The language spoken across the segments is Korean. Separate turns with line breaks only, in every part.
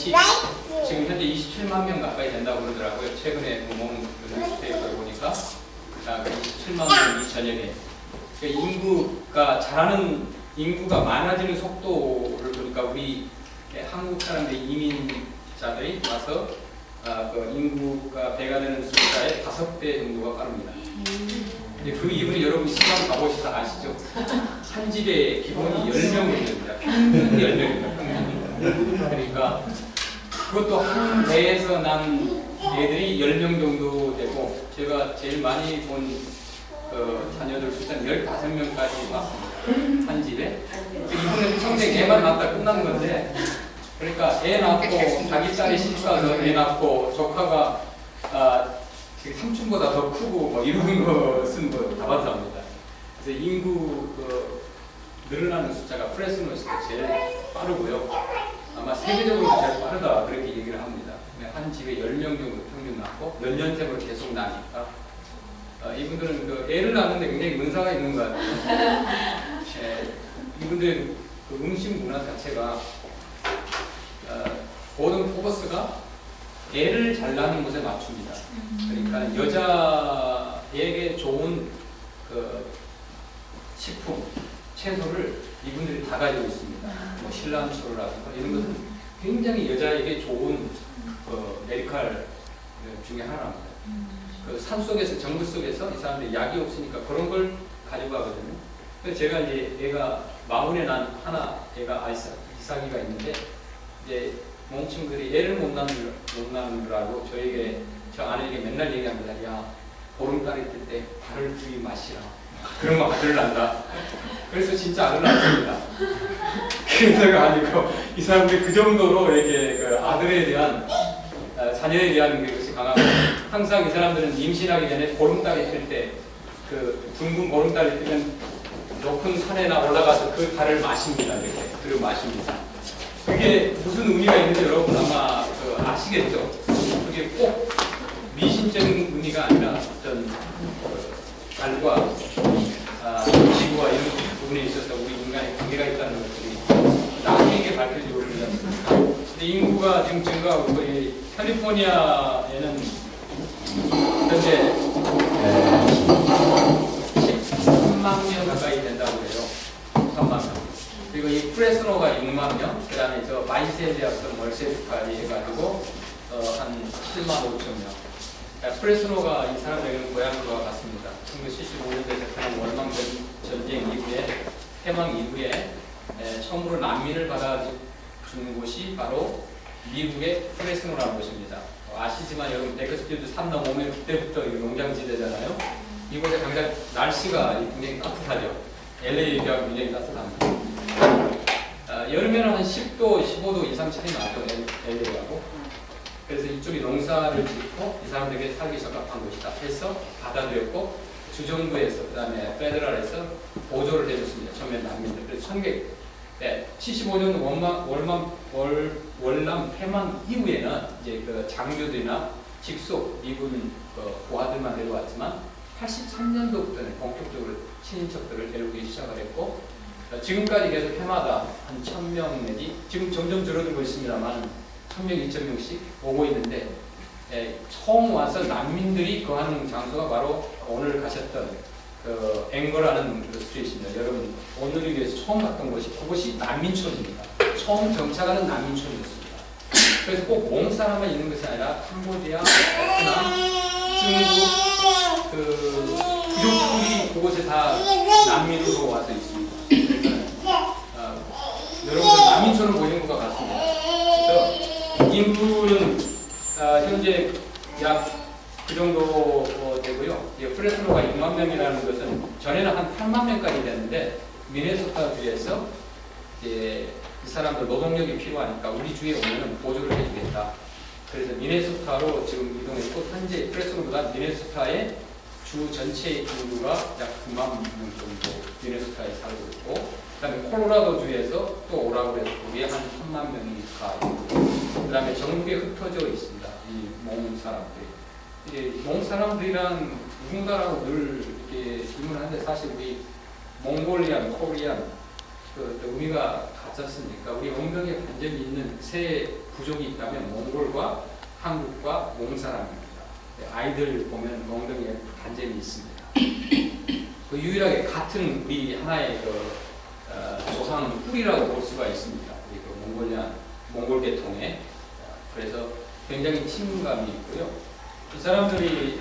지금 현재 27만 명 가까이 된다고 그러더라고요. 최근에 몽 뉴스페이퍼에 보니까 27만 명이 전역에. 그러니까 인구가 자라는 인구가 많아지는 속도를 보니까 우리 한국 사람들이 이민자들이 와서 그 인구가 배가 되는 숫자의 5배 정도가 빠릅니다. 근데 그 이분이 여러분 시간 가보시다 아시죠? 한 집에 기본이 10명이 됩니다. 평균 10명입니다. 평균. 그러니까 그것도 한 배에서 난 애들이 10명 정도 되고 제가 제일 많이 본 자녀들 숫자는 15명까지 왔습니다. 한 집에. 이분은 평생 애만 낳다 끝난 건데 그러니까 애 낳고 자기 딸이 시집가서 애 낳고 조카가 삼촌보다 더 크고 뭐 이런 것은 뭐 다반사입니다. 그래서 인구 늘어나는 숫자가 프레스노에서 제일 빠르고요. 아마 세계적으로 제일 빠르다 그렇게 얘기를 합니다. 한 집에 10명 정도 평균 낳고 연년생으로 계속 나니까 이분들은 그 애를 낳는데 굉장히 은사가 있는 것 같아요. 이분들의 그 음식 문화 자체가 모든 포커스가 애를 잘 낳는 것에 맞춥니다. 그러니까 여자에게 좋은 그 식품, 채소를 이분들이 다 가지고 있습니다. 뭐 신란초라든가 이런 것은 굉장히 여자에게 좋은 메디칼 중에 하나입니다. 그 산속에서 정글 속에서 이 사람들이 약이 없으니까 그런 걸 가지고 가거든요. 그래서 제가 이제 애가 마흔에 난 하나 애가 이삭이가 있는데 이제 몽 친구들이 애를 못 낳느라고 저 아내에게 맨날 얘기합니다. 야 보름달이 뜰 때 발을 들이 마시라. 그러면 아들을 낳는다. 그래서 진짜 아들을 낳습니다. 그래서가 아니고 이 사람들이 그 정도로 이렇게 그 아들에 대한 자녀에 대한 것이 강하고 항상 이 사람들은 임신하기 전에 보름달이 뜰 때 그 둥근 보름달이 뜨면 높은 산에나 올라가서 그 달을 마십니다. 이렇게 그리고 마십니다. 그게 무슨 의미가 있는지 여러분 아마 아시겠죠? 그게 꼭 미신적인 의미가 아니라 어떤 달과 지구와 이런 부분에 있어서 우리 인간의 관계가 있다는 것들이 나에게 밝혀지고 있습니다. 근데 인구가 지금 증가하고 이 캘리포니아에는 현재 13만 명 가까이 된다고 해요. 13만 명. 그리고 이 프레스노가 6만 명, 그 다음에 저 바이셀리아스 멀세스까지 해가지고 한 7만 5천 명. 프레스노가 이 사람에게는 고향과 같습니다. 1975년도에 베트남 월남 전쟁 이후에 해방 이후에 처음으로 난민을 받아준 곳이 바로 미국의 프레스노라는 곳입니다. 아시지만 여러분 베이커스필드 산 넘으면 그때부터 농장지대잖아요. 이곳에 굉장히 날씨가 굉장히 따뜻하죠. LA에 비하면 굉장히 따뜻합니다. 여름에는 한 10도, 15도 이상 차이 나죠. LA하고. 그래서 이쪽이 농사를 짓고 이 사람들에게 살기 적합한 곳이다 해서 받아들였고 주정부에서 그 다음에 페더럴에서 보조를 해줬습니다. 처음에 난민들. 그래서 1975년 월남 패망 이후에는 이제 그 장교들이나 직속 미군 부하들만 데려왔지만 83년도부터는 본격적으로 친인척들을 데려오기 시작을 했고 지금까지 계속 해마다 한 1000명 내지 지금 점점 줄어들고 있습니다만 1000명, 2000명씩 오고 있는데 처음 와서 난민들이 거하는 장소가 바로 오늘 가셨던 그 앵거라는 그 스트리트입니다. 여러분 오늘을 위해서 처음 갔던 곳이 그곳이 난민촌입니다. 처음 정착하는 난민촌이었습니다. 그래서 꼭 몽 사람만 있는 것이 아니라 캄보디아, 베트남, 중국 그 부족들이 그곳에 다 난민으로 와서 있습니다. 여러분들 난민촌을 보신 것과 같습니다. 그래서 인구는 현재 약 그 정도 되고요. 프레스노가 6만 명이라는 것은 전에는 한 8만 명까지 됐는데 미네소타 주에서 이 사람들 노동력이 필요하니까 우리 주에 오면은 보조를 해주겠다. 그래서 미네소타로 지금 이동했고 현재 프레스노보다 미네소타의 주 전체 인구가 약 9만 명 정도 미네소타에 살고 있고 그 다음에 콜로라도 주에서 또 오라고 해서 거기에 한 3만 명이 가 있고 그 다음에 전국에 흩어져 있습니다. 이 몽 사람들이. 몽 사람들이란 누군가라고 늘 이렇게 질문을 하는데 사실 우리 몽골리안, 코리안, 또 의미가 같지 않습니까? 우리 엉덩이에 관점이 있는 세 부족이 있다면 몽골과 한국과 몽사람입니다. 아이들 보면 엉덩이에 관점이 있습니다. 그 유일하게 같은 우리 하나의 조상 뿌리라고 볼 수가 있습니다. 우리 그 몽골 계통에. 그래서 굉장히 친근감이 있고요. 이 사람들이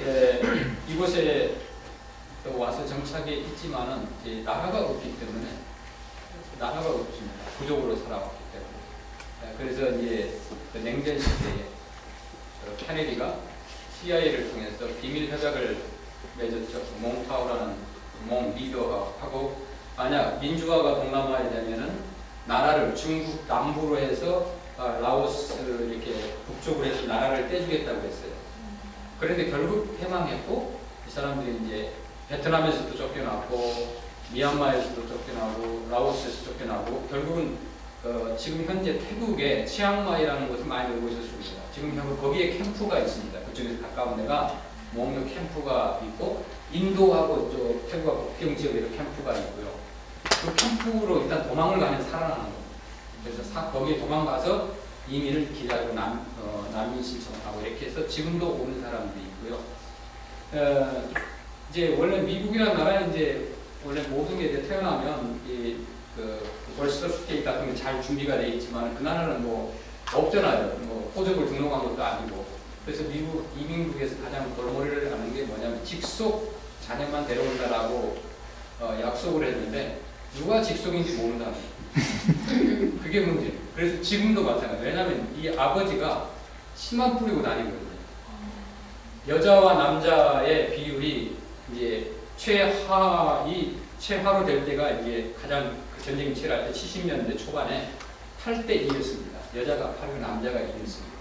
이곳에 와서 정착해 있지만은 이제 나라가 없기 때문에 나라가 없습니다. 부족으로 살아왔기 때문에. 그래서 이제 그 냉전 시대에 케네디가 CIA를 통해서 비밀 협약을 맺었죠. 몽타우라는 몽 리더하고 만약 민주화가 동남아에 되면은 나라를 중국 남부로 해서 라오스 이렇게 북쪽으로 해서 나라를 떼주겠다고 했어요. 그런데 결국 패망했고 이 사람들이 이제 베트남에서도 쫓겨났고 미얀마에서도 쫓겨나고 라오스에서 쫓겨나고 결국은 지금 현재 태국의 치앙마이라는 곳을 많이 들어보셨습니다. 지금 거기에 캠프가 있습니다. 그쪽에서 가까운 데가 몽유 캠프가 있고 인도하고 저 태국하고 국경 지역에도 캠프가 있고요. 그 캠프로 일단 도망을 가면 살아나는 겁니다. 그래서 거기에 도망가서 이민을 기다리고 난민 신청하고 이렇게 해서 지금도 오는 사람들이 있고요. 이제 원래 미국이라는 나라는 이제 원래 모든 게 이제 태어나면 벌써 스테이트 같은 게 잘 준비가 돼 있지만 그 나라는 뭐 없잖아요. 뭐 호적을 등록한 것도 아니고. 그래서 미국 이민국에서 가장 골머리를 하는 게 뭐냐면 직속 자녀만 데려온다라고 약속을 했는데 누가 직속인지 모른다는 거예요. 그게 문제예요. 그래서 지금도 마찬가지예요. 왜냐하면 이 아버지가 씨만 뿌리고 다니거든요. 여자와 남자의 비율이 이제 최하로 될 때가 이제 가장 전쟁이 치열할 때 70년대 초반에 8대 2였습니다. 여자가 8이고 남자가 2였습니다.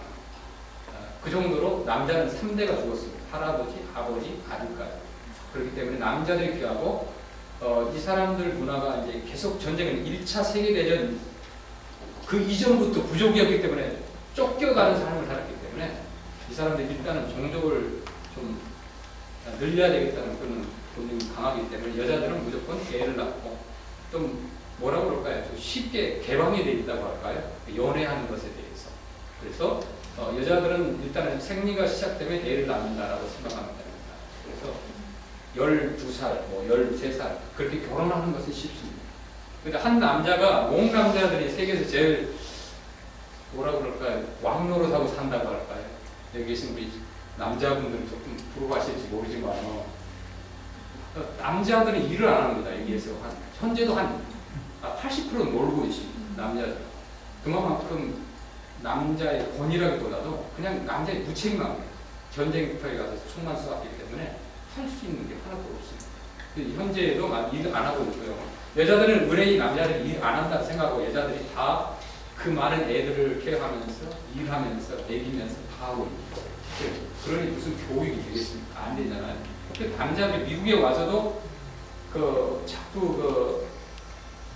그 정도로 남자는 3대가 죽었습니다. 할아버지, 아버지, 아들까지. 그렇기 때문에 남자들이 귀하고 이 사람들 문화가 이제 계속 전쟁은 1차 세계대전 그 이전부터 부족이었기 때문에 쫓겨가는 삶을 살았기 때문에 이 사람들이 일단은 종족을 좀 늘려야 되겠다는 그런 본능이 강하기 때문에 여자들은 무조건 애를 낳고 좀 뭐라고 그럴까요? 좀 쉽게 개방이 되어 있다고 할까요? 연애하는 것에 대해서. 그래서 여자들은 일단은 생리가 시작되면 애를 낳는다라고 생각하면 됩니다. 그래서 12살, 뭐 13살 그렇게 결혼하는 것은 쉽습니다. 근데 한 남자가 몽 남자들이 세계에서 제일 뭐라고 그럴까요? 왕노릇하고 산다고 할까요? 여기 계신 우리 남자분들은 조금 부러워하실지 모르지만 남자들은 일을 안 합니다. 여기에서 현재도 한 80%는 놀고 있습니다. 남자들. 그만큼 남자의 권위라기보다도 그냥 남자의 무책임함이에요. 전쟁터에 가서 총만 쏘았기 때문에 할 수 있는 게 하나도 없습니다. 현재에도 일 안 하고 있고요. 여자들은 의뢰인 남자들이 일 안 한다고 생각하고 여자들이 다 그 많은 애들을 케어하면서 일하면서 먹이면서 다 하고 있는 그러니 무슨 교육이 되겠습니까? 안 되잖아요. 남자들이 미국에 와서도 자꾸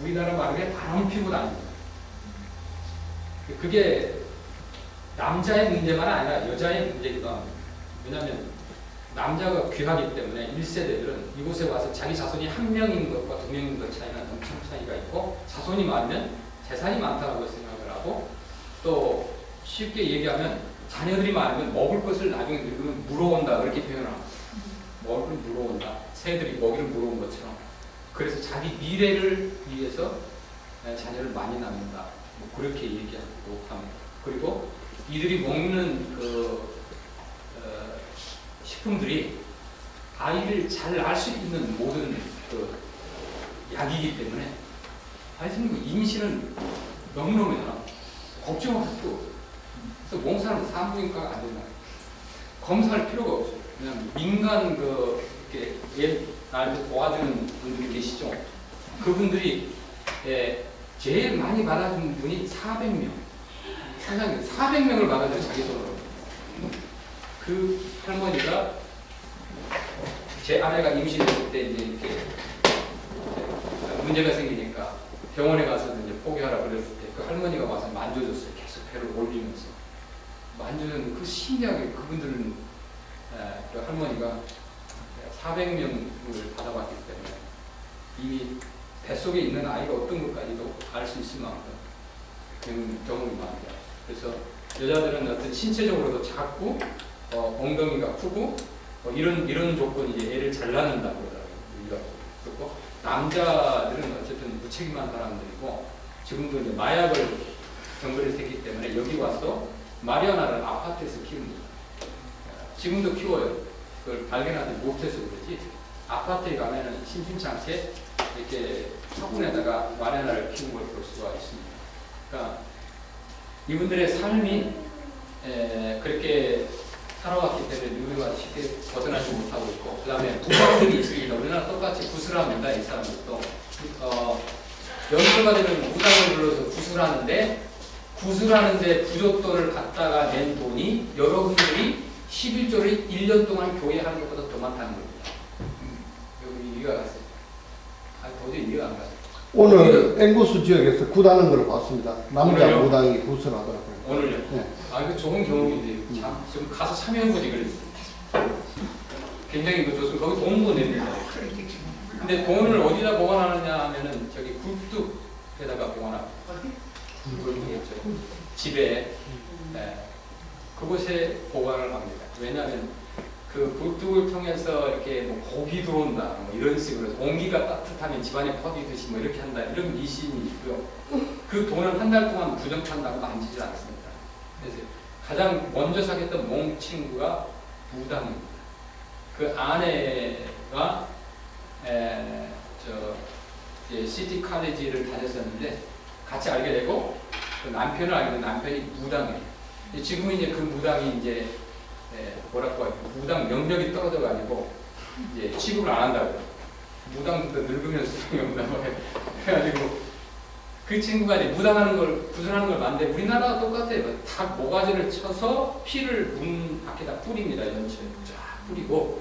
우리나라 말에 바람 피고 다닙니다. 그게 남자의 문제만 아니라 여자의 문제기도 합니다. 왜냐하면 남자가 귀하기 때문에 1세대들은 이곳에 와서 자기 자손이 한 명인 것과 두 명인 것 차이는 엄청 차이가 있고 자손이 많으면 재산이 많다고 생각을 하고 또 쉽게 얘기하면 자녀들이 많으면 먹을 것을 나중에 늙으면 물어온다 그렇게 표현합니다. 먹을 물어온다. 새들이 먹이를 물어온 것처럼. 그래서 자기 미래를 위해서 자녀를 많이 낳는다. 뭐 그렇게 얘기하고 합니다. 그리고 이들이 먹는 식품들이 아이를 잘 낳을 수 있는 모든 약이기 때문에 하여튼 임신은 너무너무 잘합니다. 걱정할 필요 없어요. 그래서 몽사는 산부인과가 안 된다. 검사할 필요가 없어요. 그냥 민간 이렇게 나를 도와주는 분들이 계시죠. 그분들이 제일 많이 받아준 분이 400명. 세상에 400명을 받아줘요, 자기 손으로. 그 할머니가 제 아내가 임신했을 때 이제 이렇게 문제가 생기니까 병원에 가서 이제 포기하라 그랬을 때 그 할머니가 와서 만져줬어요. 계속 배를 올리면서. 만져주는 그 신기하게 그분들은 그 할머니가 400명을 받아봤기 때문에 이미 뱃속에 있는 아이가 어떤 것까지도 알 수 있을 만큼 그런 경험이 많아요. 그래서 여자들은 어떤 신체적으로도 작고 엉덩이가 크고 이런 조건이 이제 애를 잘 낳는다고 그러더라고요. 그리고 남자들은 어쨌든 무책임한 사람들이고 지금도 이제 마약을 정글에서 했기 때문에 여기 와서 마리아나를 아파트에서 키웁니다. 지금도 키워요. 그걸 발견하지 못해서 그러지. 아파트에 가면은 심심찮게 이렇게 화분에다가 마리아나를 키운 걸 볼 수가 있습니다. 그러니까 이분들의 삶이 그렇게 살아왔기 때문에 누구가 쉽게 벗어나지 못하고 있고, 그 다음에 무당들이 있습니다. 우리나라 똑같이 구슬합니다. 이 사람들도 연수가 되는 무당을 불러서 구슬하는데, 구슬하는데 부조돈을 갖다가 낸 돈이 여러분들이 11조를 1년 동안 교회 하는 것보다 더 많다는 겁니다. 여기 이해가 갔어요. 도저히 이해가 안 가요.
오늘 앵구스 지역에서 굿하는 걸 봤습니다. 남자
오늘요?
무당이 굿을 하더라고요.
오늘요?
네.
이거 좋은 경험인데요. 참, 지금 가서 참여해보지 그랬어요. 굉장히 좋습니다. 거기 돈도 냅니다. 근데 돈을 어디다 보관하느냐 하면은 저기 굴뚝에다가 보관하고. 굴뚝이겠죠. 집에. 네. 그곳에 보관을 합니다. 왜냐하면 그 굴뚝을 통해서 이렇게 뭐 고기 들어온다, 뭐 이런 식으로 공기가 따뜻하면 집안에 퍼지듯이 뭐 이렇게 한다, 이런 미신이 있고요. 그 돈은 한 달 동안 부정한다고 만지질 않습니다. 그래서 가장 먼저 사귀었던 몽 친구가 무당입니다. 그 아내가 시티 카레지를 다녔었는데 같이 알게 되고 그 남편을 알게 된 남편이 무당이에요. 지금은 이제 그 무당이 이제 뭐랄까 무당 명력이 떨어져가지고 이제 취급을 안 한다고요. 무당도 늙으면서 소용이 없다고 해가지고 그 친구가 이제 무당하는 걸 구슬하는 걸 봤는데 우리나라와 똑같아요. 닭 모가지를 쳐서 피를 문 밖에다 뿌립니다. 연체 쫙 뿌리고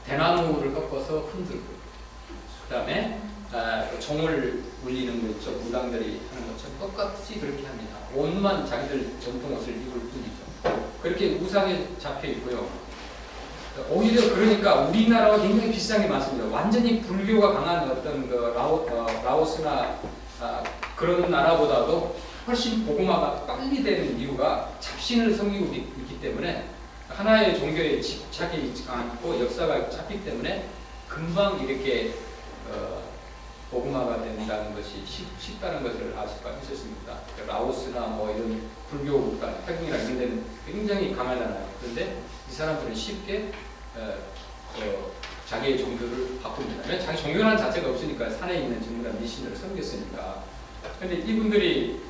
대나무를 꺾어서 흔들고 그 다음에 종을 울리는 거 있죠. 무당들이 하는 것처럼 똑같이 그렇게 합니다. 옷만 자기들 전통 옷을 입을 뿐이죠. 그렇게 우상에 잡혀 있고요. 오히려 그러니까 우리나라와 굉장히 비슷한 게 많습니다. 완전히 불교가 강한 어떤 그 라오스나 그런 나라보다도 훨씬 복음화가 빨리 되는 이유가 잡신을 섬기고 있기 때문에 하나의 종교에 집착이 있지 않고 역사가 짧기 때문에 금방 이렇게 복음화가 된다는 것이 쉽다는 것을 알 수가 있었습니다. 라오스나 뭐 이런 불교 국가, 태국이나 이런 데는 굉장히 강하잖아요. 그런데 이 사람들은 쉽게 자기의 종교를 바꿉니다. 왜? 자기 종교라는 자체가 없으니까 산에 있는 전부 다 미신을 섬겼으니까. 그런데 이분들이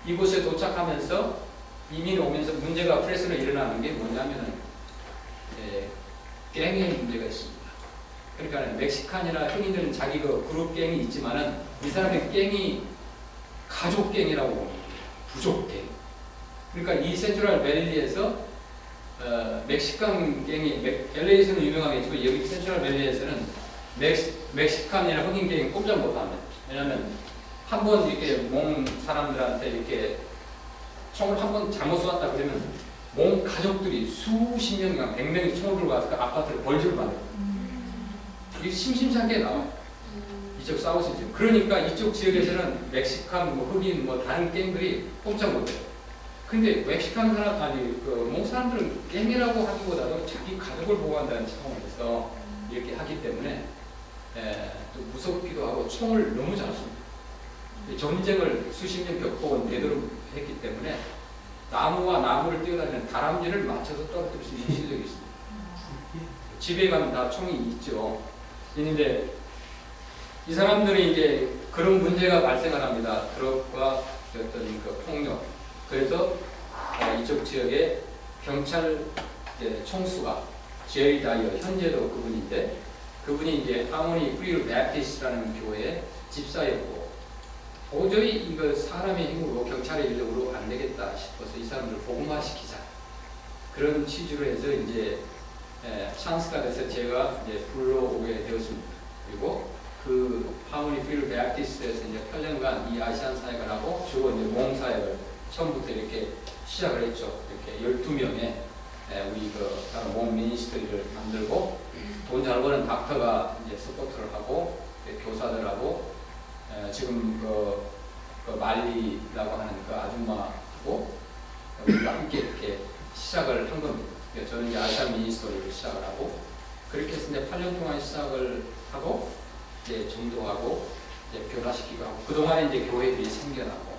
이곳에 도착하면서 이민 오면서 문제가 프레스로 일어나는 게 뭐냐면은 갱의 문제가 있습니다. 그러니까 멕시칸이나 흑인들은 자기 그 그룹 갱이 있지만은 이 사람의 갱이 가족 갱이라고 봅니다. 부족 갱. 그러니까 이 센트럴 밸리에서 멕시칸 갱이 LA에서는 유명하겠지만 여기 센트럴 밸리에서는 멕시칸이나 흑인 갱이 꼼짝 못합니다. 왜냐하면 한 번 이렇게 몽 사람들한테 이렇게 총을 한 번 잘못 쏘았다 그러면 몽 가족들이 수십 명이나 100명이 총을 들고 와서 그 아파트를 벌주를 받아요. 이게 심심찮게 나와요. 이쪽 사우스 지역. 그러니까 이쪽 지역에서는 멕시칸, 뭐 흑인, 뭐 다른 갱들이 꼼짝 못해요. 근데 멕시칸 사람, 아니, 몽 사람들은 갱이라고 하기보다도 자기 가족을 보호한다는 차원에서 이렇게 하기 때문에 또 무섭기도 하고 총을 너무 잘 씁니다. 전쟁을 수십 년 겪어온 대도로 했기 때문에 나무와 나무를 뛰어다니는 다람쥐를 맞춰서 떨어뜨릴 수 있는 실력이 있습니다. 집에 가면 다 총이 있죠. 있는데 이 사람들이 이제 그런 문제가 발생을 합니다. 드럭과 어떤 그 폭력. 그래서 이쪽 지역에 경찰 총수가 제리 다이어, 현재도 그분인데 그분이 이제 하모니 프리 베프티스트라는 교회의 집사였고 도저히 이거 사람의 힘으로 경찰의 인력으로 안 되겠다 싶어서 이 사람들을 복음화시키자 그런 취지로 해서 이제 찬스가 돼서 제가 이제 불러오게 되었습니다. 그리고 그 하모니 프리 베프티스트에서 이제 8년간 이 아시안 사역을 하고 주로 이제 몽 사역을 처음부터 이렇게 시작을 했죠. 이렇게 12명의 우리 몽 미니스트리를 만들고 돈 잘 버는 닥터가 이제 서포트를 하고 교사들하고 지금 그 말리라고 하는 그 아줌마하고 우리가 함께 이렇게 시작을 한 겁니다. 저는 이제 아시안 미니스터리로 시작을 하고 그렇게 해서 이제 8년 동안 시작을 하고 이제 전도하고 이제 변화시키고 하고 그동안에 이제 교회들이 생겨나고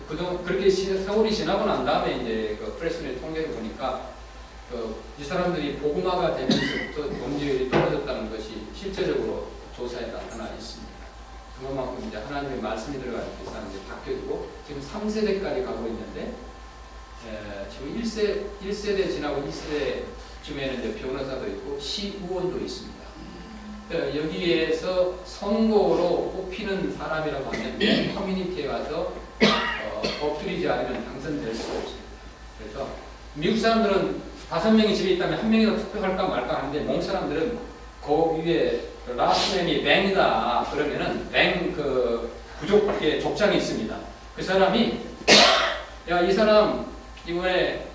그동안 그렇게 세월이 지나고 난 다음에 이제 그 프레스의 통계를 보니까 이 사람들이 복음화가 되면서부터 범죄율이 떨어졌다는 것이 실제적으로 조사에 나타나 있습니다. 그만큼 이제 하나님의 말씀이 들어가는 그 사람들이 바뀌어지고 지금 3세대까지 가고 있는데 지금 1세대 지나고 2세대쯤에는 이제 변호사도 있고 시의원도 있습니다. 여기에서 선거로 뽑히는 사람이라고 하면 커뮤니티에 가서 엎드리지 않으면 당선될 수 없습니다. 그래서 미국 사람들은 5명이 집에 있다면 1명이 더 투표할까 말까 하는데 몽 사람들은 그 위에 라스트네임이 뱅이다 그러면은 뱅 그 부족의 족장이 있습니다. 그 사람이 야 이 사람 이번에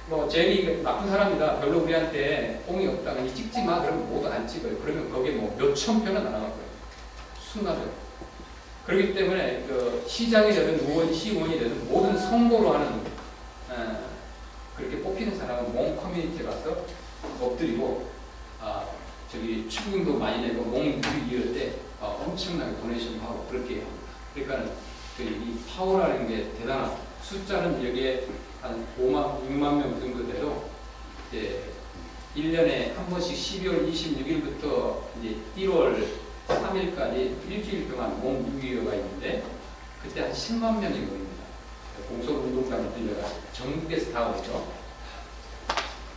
뭐 제리 나쁜 사람이다 별로 우리한테 공이 없다 그냥 찍지 마 그러면 모두 안 찍어요. 그러면 거기에 뭐 몇천 표는 날아갈 거예요. 순간적으로. 그렇기 때문에 그 시장이 되든 시의원이 되든 모든 선거로 하는 그렇게 뽑히는 사람은 몽 커뮤니티에 가서 엎드리고 저기 축의금도 많이 내고 몽 이럴 때 엄청나게 도네이션 하고 그렇게 합니다. 그러니까 이 파워라는 게 대단하다. 숫자는 여기에 한 5만, 6만 명 정도 돼도 이제 1년에 한 번씩 12월 26일부터 이제 1월 3일까지 일주일 동안 몽 유기회가 있는데 그때 한 10만 명이 모입니다. 공소운동장을 빌려가지고 전국에서 다 오죠.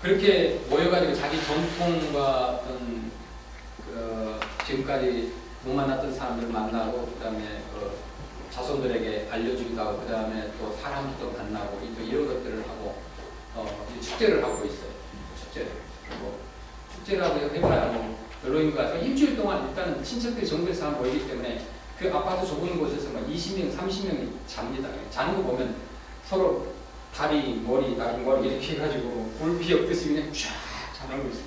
그렇게 모여가지고 자기 전통과 어떤 지금까지 못 만났던 사람들을 만나고 그 다음에 자손들에게 알려주기도 하고 그 다음에 또 사람도 만나고 또 이런 것들을 하고 축제를 하고 있어요. 축제라고 해봐야 뭐 별로인 것 같아요. 일주일 동안 일단은 친척들이 전국에서 다 모이기 때문에 그 아파트 좁은 곳에서 막 20명, 30명이 잡니다. 자는 거 보면 서로 다리, 머리 이렇게 해가지고 굴비 엮듯이 그냥 쫙 자는 거 있어요.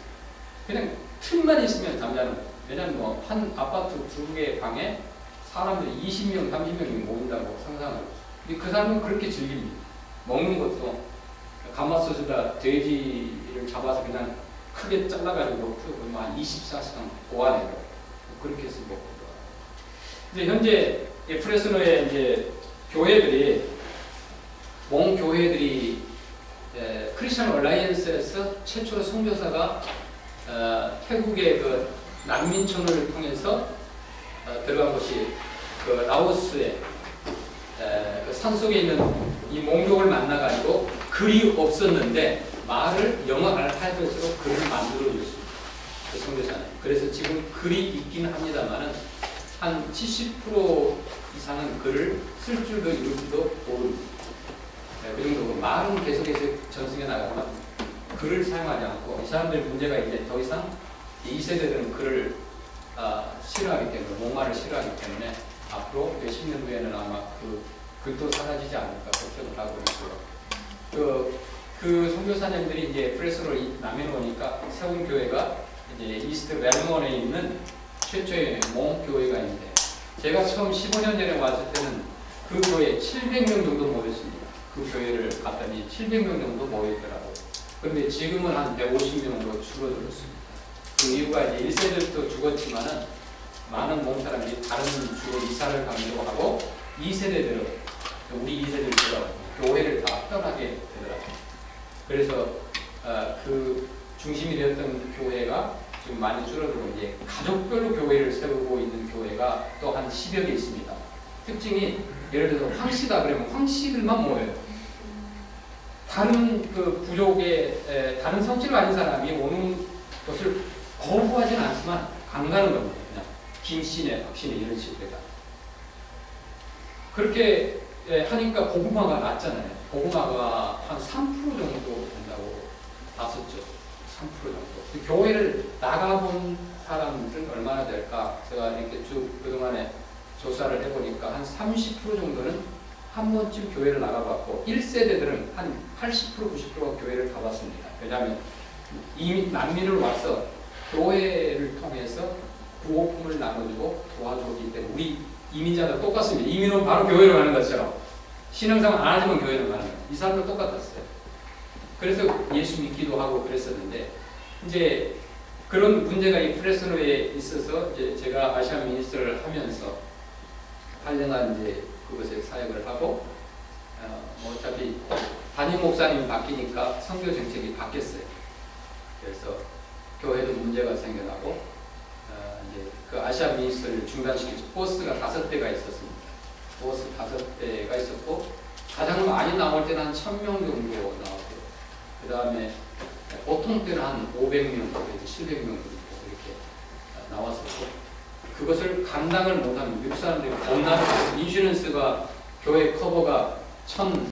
그냥 틈만 있으면 잠자는 거예요. 왜냐면 뭐 한 아파트 2개의 방에 사람들이 20명, 30명이 모인다고 상상하고 근데 그 사람은 그렇게 즐깁니다. 먹는 것도 가마솥에다 돼지를 잡아서 그냥 크게 잘라가지고 한 24시간 보관해요. 그렇게 해서 먹고 이제 현재 프레스노의 이제 교회들이 몽 교회들이 크리스천 얼라이언스에서 최초로 선교사가 태국의 그 난민촌을 통해서 들어간 것이 그 라오스의 그 산속에 있는 이 몽족을 만나가지고 글이 없었는데 말을 영어 알파벳으로 글을 만들어 줬습니다. 그 선교사는. 그래서 지금 글이 있긴 합니다만은 한 70% 이상은 글을 쓸 줄도 읽을 줄도 모릅니다. 그 정도고 말은 계속해서 전승해 나가지만 글을 사용하지 않고 이 사람들의 문제가 이제 더 이상 이 세대들은 글을 싫어하기 때문에 몽말을 싫어하기 때문에 앞으로 몇십 년 후에는 아마 그 글도 사라지지 않을까 걱정을 하고 있고요. 그 선교사님들이 이제 프레스로 남해로 오니까 세운 교회가 이제 이스트 웰먼에 있는 최초의 몽 교회가 있는데 제가 처음 15년 전에 왔을 때는 그 교회에 700명 정도 모였습니다. 그 교회를 갔더니 700명 정도 모였더라고요. 그런데 지금은 한 150명으로 줄어들었습니다. 그 이유가 이제 1세들도 죽었지만은 많은 몽 사람들이 다른 주로 이사를 가기로 하고 2세대들은 우리 2세들처럼 교회를 다 떠나게 되더라고요. 그래서 그 중심이 되었던 교회가 좀 많이 줄어들고 이제 가족별로 교회를 세우고 있는 교회가 또 한 10여 개 있습니다. 특징이 예를 들어서 황씨다 그러면 황씨들만 모여요. 다른 그 부족의 다른 성질을 가진 사람이 오는 것을 거부하지는 않지만 안 가는 겁니다. 그냥 김씨네, 박씨네 이런 식으로. 그렇게 하니까 고구마가 낮잖아요. 고구마가 한 3% 정도 된다고 봤었죠. 3% 정도. 교회를 나가본 사람들은 얼마나 될까? 제가 이렇게 쭉 그동안에 조사를 해보니까 한 30% 정도는 한 번쯤 교회를 나가봤고 1세대들은 한 80%, 90%가 교회를 가봤습니다. 왜냐하면 이미 난민을 와서 교회를 통해서 구호품을 나눠주고 도와줬기 때문에 우리 이민자들 똑같습니다. 이민은 바로 교회로 가는 것처럼 신앙생활 안 하지만 교회로 가는 거예요. 이 사람들 똑같았어요. 그래서 예수 믿기도 하고 그랬었는데 이제 그런 문제가 이 프레스노에 있어서 이제 제가 아시안 미니스트를 하면서 8년간 이제 그것에 사역을 하고 뭐 어차피 담임 목사님이 바뀌니까 선교 정책이 바뀌었어요. 그래서 교회도 문제가 생겨나고 이제 그 아시안 미니스트를 중단시켰죠. 버스가 5대가 있었습니다. 버스 5대가 있었고 가장 많이 나올 때는 한 1000명 정도 나왔고요. 그 다음에 보통 때는 한 500명, 700명 정도 이렇게 나왔었고 그것을 감당을 못하는 미국 사람들이 겁나서 인슈런스가 교회 커버가 1000